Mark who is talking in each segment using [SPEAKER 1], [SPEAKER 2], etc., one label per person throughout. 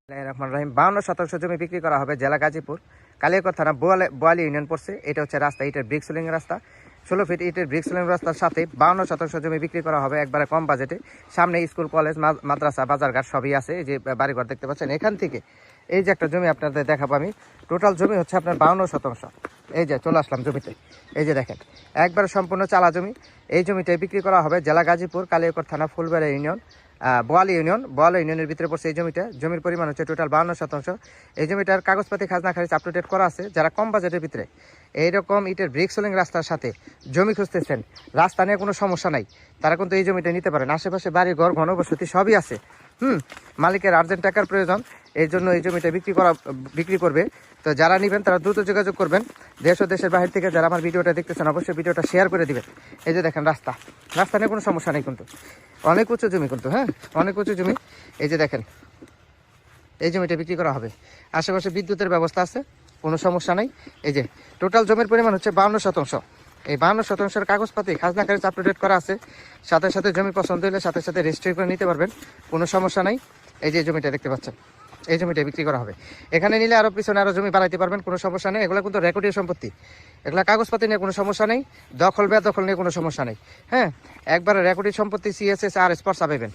[SPEAKER 1] রহমান রহিম 52 শতাংশ জমি বিক্রি করা হবে জেলা গাজীপুর কালিয়াকৈর থানা বোয়ালি ইউনিয়ন পড়ছে। এটা হচ্ছে রাস্তা, ইটের ব্রিক সিলিং রাস্তা, 16 ফিট ইটের ব্রিক সিলিং রাস্তার সাথে 52 শতাংশ জমি বিক্রি করা হবে একবারে কম বাজেটে। সামনে স্কুল, কলেজ, মাদ্রাসা, বাজারঘাট সবই আছে। এই যে বাড়িঘর দেখতে পাচ্ছেন, এখান থেকে এই যে একটা জমি আপনাদের দেখাবো আমি। টোটাল জমি হচ্ছে আপনার 52 শতাংশ। এই যে চলে আসলাম জমিতে, এই যে দেখেন একবারে সম্পূর্ণ চালা জমি। এই জমিটাই বিক্রি করা হবে জেলা গাজীপুর কালিয়াকৈর থানা ফুলবাড়ি ইউনিয়ন, বোয়ালি ইউনিয়নের ভিতরে পড়ছে এই জমিটা। জমির পরিমাণ হচ্ছে টোটাল 52 শতাংশ। এই জমিটার কাগজপাতি খাজনা খারিজ আপ টু ডেট করা আছে। যারা কম বাজেটের ভিতরে এইরকম ইটের ব্রিক সিলিং রাস্তার সাথে জমি খুঁজতেছেন, রাস্তা নিয়ে কোনো সমস্যা নাই, তারা কিন্তু এই জমিটা নিতে পারেন। আশেপাশে বাড়ি ঘর, ঘনবসতি সবই আছে। মালিকের আর্জেন্ট টাকার প্রয়োজন, এই জন্য এই জমিটা বিক্রি করবে। তো যারা নেবেন তারা দ্রুত যোগাযোগ করবেন। দেশ ও দেশের বাহির থেকে যারা আমার ভিডিওটা দেখতেছেন অবশ্যই ভিডিওটা শেয়ার করে দিবেন। এই যে দেখেন রাস্তা নিয়ে কোনো সমস্যা নেই, কিন্তু অনেক উঁচু জমি, কিন্তু অনেক উঁচু জমি। এই যে দেখেন এই জমিটা বিক্রি করা হবে। আশেপাশে বিদ্যুতের ব্যবস্থা আছে, কোনো সমস্যা নেই। এই যে টোটাল জমির পরিমাণ হচ্ছে 52 শতাংশ। এই 52 শতাংশের কাগজপাতি খাজনা খারিজ আপ টু ডেট করা আছে। সাথে সাথে জমি পছন্দ হলে সাথে সাথে রেজিস্ট্রি করে নিতে পারবেন, কোনো সমস্যা নাই। এই যে জমিটা দেখতে পাচ্ছেন, এই জমিটা বিক্রি করা হবে। এখানে নিলে আরও পিছনে আরও জমি বাড়াইতে পারবেন, কোনো সমস্যা নেই। এগুলো কিন্তু রেকর্ডীয় সম্পত্তি, এগুলো কাগজপাতি নিয়ে কোনো সমস্যা নেই। দখল বেদখল নিয়ে কোনো সমস্যা নেই। একবারে রেকর্ডীয় সম্পত্তি, CSS আর স্পর্শা পাবেন।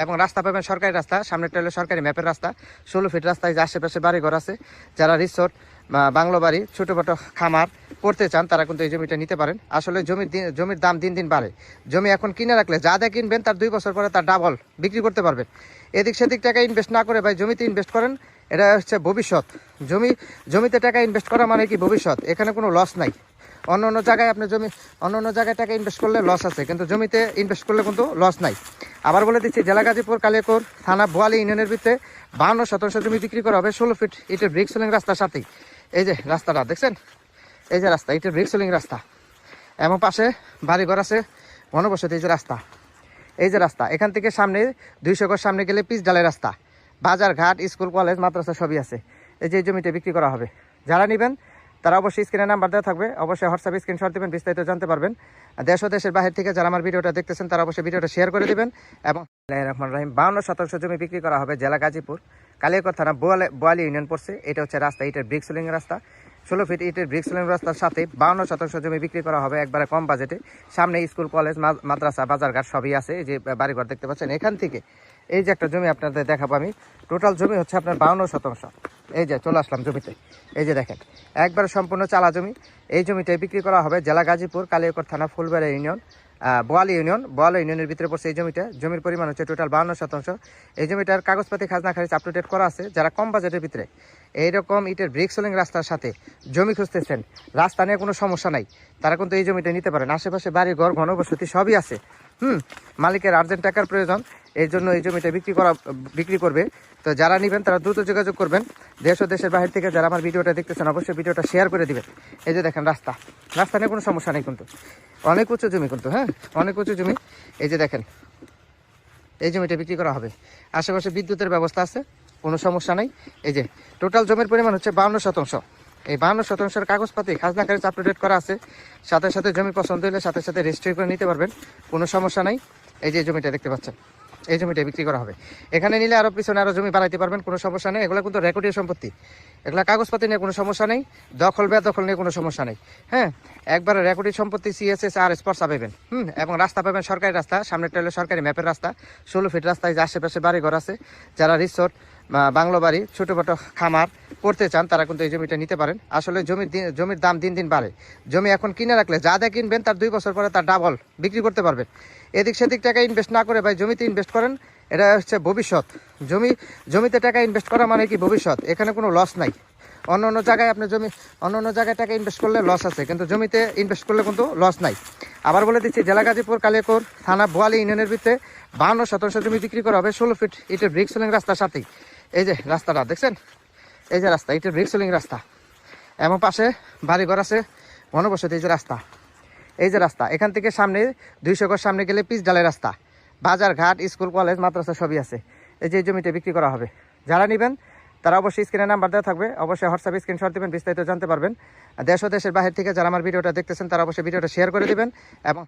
[SPEAKER 1] এবং রাস্তা পাবেন সরকারি রাস্তা, সামনে ট্রেলে সরকারি ম্যাপের রাস্তা, 16 ফিট রাস্তায় যে আশেপাশে বাড়িঘর আছে। যারা রিসোর্ট, বাংলো বাড়ি, ছোটোখাটো খামার করতে চান তারা কিন্তু এই জমিটা নিতে পারেন। আসলে জমির দাম দিন দিন বাড়ে। জমি এখন কিনে রাখলে যা দিয়ে কিনবেন তার 2 বছর পরে তার ডাবল বিক্রি করতে পারবেন। এদিক সেদিক টাকা ইনভেস্ট না করে ভাই জমিতে ইনভেস্ট করেন, এটা হচ্ছে ভবিষ্যৎ। জমিতে টাকা ইনভেস্ট করা মানে কি ভবিষ্যৎ, এখানে কোনো লস নাই। অন্য জায়গায় আপনি অন্য জায়গায় টাকা ইনভেস্ট করলে লস আছে, কিন্তু জমিতে ইনভেস্ট করলে কিন্তু লস নাই। আবার বলে দিচ্ছি, জেলা গাজীপুর কালিয়াকৈর থানা বোয়ালি ইউনিয়নের ভিতরে 52 শতাংশ জমি বিক্রি করা হবে 16 ফিট ইটের ব্রিক সিলিং রাস্তার সাথেই। এই যে রাস্তাটা দেখছেন, এই যে রাস্তা, ইটের ব্রিক সিলিং রাস্তা, এবং পাশে বাড়িঘর আছে, ঘনবসতি। এই যে রাস্তা, এখান থেকে সামনে 200 গজ সামনে গেলে পিচ ডালের রাস্তা, বাজার ঘাট, স্কুল, কলেজ, মাদ্রাসা সবই আছে। এই যে জমিটা বিক্রি করা হবে। যারা নেবেন তারা অবশ্যই স্ক্রিনে নাম্বার দেওয়া থাকবে, অবশ্যই হোয়াটসঅ্যাপে স্ক্রিনশট দেবেন, বিস্তারিত জানতে পারবেন। দেশ ও দেশের বাহির থেকে যারা আমার ভিডিওটা দেখতেছেন তারা অবশ্যই ভিডিওটা শেয়ার করে দেবেন। এবং রহমান রহিম 52 শতাংশ জমি বিক্রি করা হবে জেলা গাজীপুর কালিয়াকৈর থানা বোয়ালি ইউনিয়ন পড়ছে। এটা হচ্ছে রাস্তা, ইটের ব্রিক সিলিং রাস্তা, 16 ফিট ইটের ব্রিক সিলিং রাস্তার সাথে 52 শতাংশ জমি বিক্রি করা হবে একবারে কম বাজেটে। সামনে স্কুল, কলেজ, মাদ্রাসা, বাজারঘাট সবই আছে। এই যে বাড়িঘর দেখতে পাচ্ছেন, এখান থেকে এই যে একটা জমি আপনাদের দেখাবো আমি। টোটাল জমি হচ্ছে আপনার 52 শতাংশ। এই যে চলে আসলাম জমিতে, এই যে দেখেন একবারে সম্পূর্ণ চালা জমি। এই জমিটাই বিক্রি করা হবে জেলা গাজীপুর কালিয়াকৈর থানা ফুলবাড়ি ইউনিয়ন, বোয়ালি ইউনিয়নের ভিতরে পড়ছে এই জমিটা। জমির পরিমাণ হচ্ছে টোটাল 52 শতাংশ। এই জমিটার কাগজপাতি খাজনা খারিজ আপ টু ডেট করা আছে। যারা কম বাজেটের ভিতরে এইরকম ইটের ব্রিক সিলিং রাস্তার সাথে জমি খুঁজতেছেন, রাস্তা নিয়ে কোনো সমস্যা নাই, তারা কিন্তু এই জমিটা নিতে পারেন। আশেপাশে বাড়ি ঘর, ঘনবসতি সবই আছে। মালিকের আর্জেন্ট টাকার প্রয়োজন, এই জন্য এই জমিটা বিক্রি করবে। তো যারা নেবেন তারা দ্রুত যোগাযোগ করবেন। দেশ ও দেশের বাহির থেকে যারা আমার ভিডিওটা দেখতেছেন অবশ্যই ভিডিওটা শেয়ার করে দিবেন। এই যে দেখেন রাস্তা নিয়ে কোনো সমস্যা নেই, কিন্তু অনেক উঁচু জমি, কিন্তু অনেক উঁচু জমি। এই যে দেখেন এই জমিটা বিক্রি করা হবে। আশেপাশে বিদ্যুতের ব্যবস্থা আছে, কোনো সমস্যা নেই। এই যে টোটাল জমির পরিমাণ হচ্ছে 52 শতাংশ। এই 52 শতাংশের কাগজপাতি খাজনা খারিজ আপ টু ডেট করা আছে। সাথে সাথে জমি পছন্দ হলে সাথে সাথে রেজিস্ট্রি করে নিতে পারবেন, কোনো সমস্যা নাই। এই যে জমিটা দেখতে পাচ্ছেন, এই জমিটা বিক্রি করা হবে। এখানে নিলে আরও পিছনে আরও জমি বাড়াইতে পারবেন, কোনো সমস্যা নেই। এগুলো কিন্তু রেকর্ডীয় সম্পত্তি, এগুলো কাগজপাতি নিয়ে কোনো সমস্যা নেই। দখল বেদখল নিয়ে কোনো সমস্যা নেই। একবারে রেকর্ডীয় সম্পত্তি, CSS আর স্পর্শা পাবেন। এবং রাস্তা পাবেন সরকারি রাস্তা, সামনে ট্রেলে সরকারি ম্যাপের রাস্তা, 16 ফিট রাস্তায় যে আশেপাশে বাড়িঘর আছে। যারা রিসোর্ট, বাংলো বাড়ি, ছোটোখাটো খামার করতে চান তারা কিন্তু এই জমিটা নিতে পারেন। আসলে জমির দাম দিন দিন বাড়ে। জমি এখন কিনে রাখলে যা দিয়ে কিনবেন তার 2 বছর পরে তার ডাবল বিক্রি করতে পারবেন। এদিক সেদিক টাকা ইনভেস্ট না করে ভাই জমিতে ইনভেস্ট করেন, এটা হচ্ছে ভবিষ্যৎ। জমিতে টাকা ইনভেস্ট করা মানে কি ভবিষ্যৎ, এখানে কোনো লস নাই। অন্য জায়গায় অন্য জায়গায় টাকা ইনভেস্ট করলে লস আছে, কিন্তু জমিতে ইনভেস্ট করলে কিন্তু লস নাই। আবার বলে দিচ্ছি, জেলা গাজীপুর কালিয়াকৈর থানা বোয়ালি ইউনিয়নের ভিতরে 52 শতাংশ জমি বিক্রি করা হবে 16 ফিট ইটের ব্রিক সিলিং রাস্তার সাথেই। এই যে রাস্তাটা দেখছেন, এই যে রাস্তা, ইটের ব্রিক সিলিং রাস্তা, এবং পাশে বাড়িঘর আছে, ঘনবসতি। এই যে রাস্তা, এখান থেকে সামনে 200 গজ সামনে গেলে পিচ ডালের রাস্তা, বাজার ঘাট, স্কুল, কলেজ, মাদ্রাসা সবই আছে। এই যে জমিটা বিক্রি করা হবে। যারা নেবেন তারা অবশ্যই স্ক্রিনে নাম্বার দেওয়া থাকবে, অবশ্যই হোয়াটসঅ্যাপে স্ক্রিনশট দেবেন, বিস্তারিত জানতে পারবেন। দেশ ও দেশের বাহির থেকে যারা আমার ভিডিওটা দেখতেছেন তারা অবশ্যই ভিডিওটা শেয়ার করে দেবেন। এবং